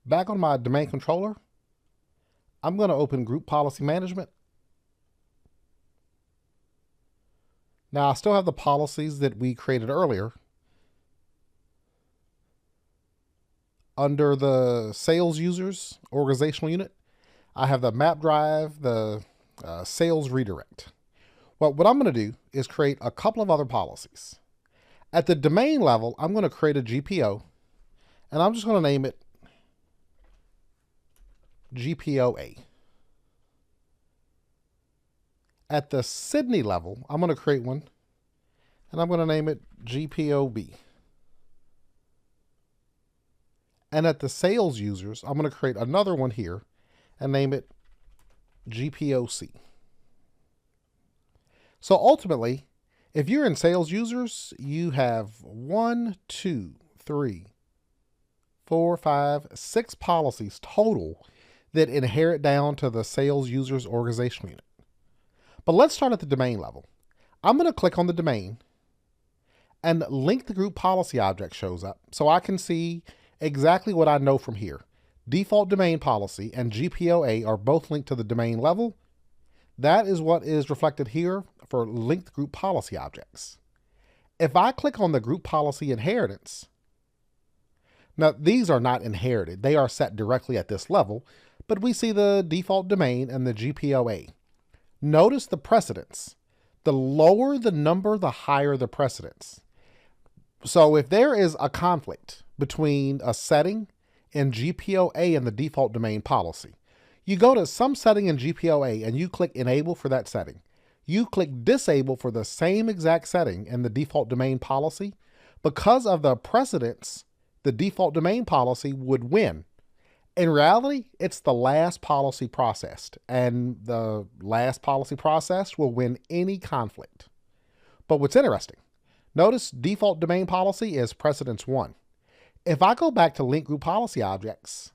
Back on my domain controller, I'm going to open Group Policy Management. Now, I still have the policies that we created earlier. Under the Sales Users Organizational Unit, I have the map drive, the sales redirect. Well, what I'm going to do is create a couple of other policies. At the domain level, I'm going to create a GPO, and I'm just going to name it GPOA. At the Sydney level, I'm going to create one, and I'm going to name it GPOB. And at the sales users, I'm going to create another one here and name it GPOC. So ultimately, if you're in sales users, you have 1, 2, 3, 4, 5, 6 policies total that inherit down to the sales users organizational unit. But let's start at the domain level. I'm going to click on the domain, and link the group policy object shows up so I can see exactly what I know from here. Default domain policy and GPOA are both linked to the domain level. That is what is reflected here for linked group policy objects. If I click on the group policy inheritance, now these are not inherited. They are set directly at this level, but we see the default domain and the GPOA. Notice the precedence. The lower the number, the higher the precedence. So if there is a conflict between a setting in GPOA and the default domain policy, you go to some setting in GPOA and you click enable for that setting. You click disable for the same exact setting in the default domain policy. Because of the precedence, the default domain policy would win. In reality, it's the last policy processed, and the last policy processed will win any conflict. But what's interesting, notice default domain policy is precedence 1. If I go back to link group policy objects,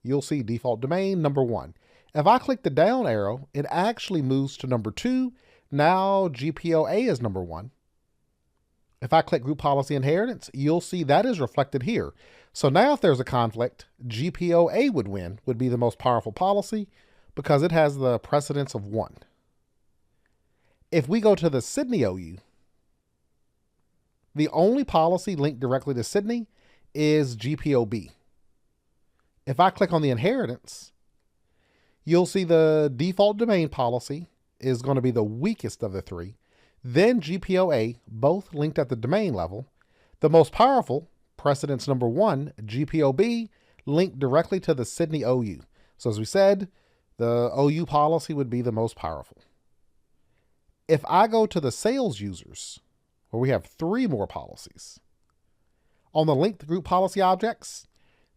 you'll see default domain number 1. If I click the down arrow, it actually moves to number 2. Now GPOA is number 1. If I click group policy inheritance, you'll see that is reflected here. So now if there's a conflict, GPOA would win, would be the most powerful policy because it has the precedence of 1. If we go to the Sydney OU, the only policy linked directly to Sydney is GPOB. If I click on the inheritance, you'll see the default domain policy is going to be the weakest of the 3. Then GPOA, both linked at the domain level. The most powerful, precedence number 1, GPOB, linked directly to the Sydney OU. So as we said, the OU policy would be the most powerful. If I go to the sales users, where we have 3 more policies, on the linked group policy objects,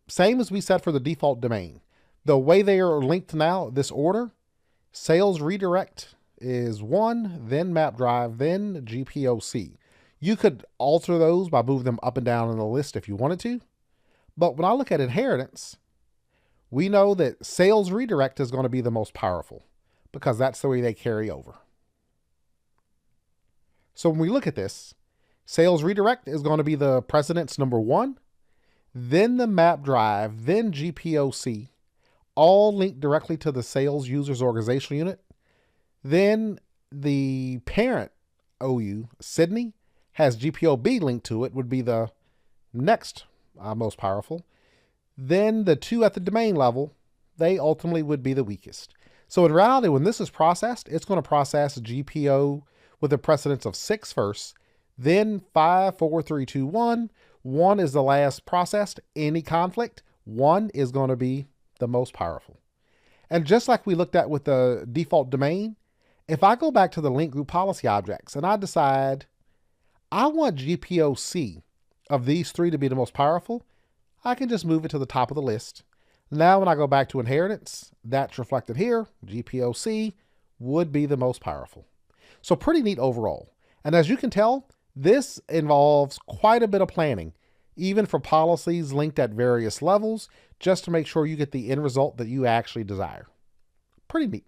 same as we said for the default domain. The way they are linked now, this order, sales redirect is 1, then map drive, then GPOC. You could alter those by moving them up and down in the list if you wanted to. But when I look at inheritance, we know that sales redirect is going to be the most powerful because that's the way they carry over. So when we look at this, sales redirect is going to be the precedence number 1, then the map drive, then GPOC, all linked directly to the sales users organizational unit. Then the parent OU, Sydney, has GPOB linked to it, would be the next most powerful. Then the 2 at the domain level, they ultimately would be the weakest. So in reality, when this is processed, it's going to process GPO with a precedence of 6 first, then 5, 4, 3, 2, 1. 1 is the last processed. Any conflict, 1 is going to be the most powerful. And just like we looked at with the default domain, if I go back to the link group policy objects and I decide I want GPOC of these 3 to be the most powerful, I can just move it to the top of the list. Now when I go back to inheritance, that's reflected here. GPOC would be the most powerful. So pretty neat overall. And as you can tell, this involves quite a bit of planning, even for policies linked at various levels, just to make sure you get the end result that you actually desire. Pretty neat.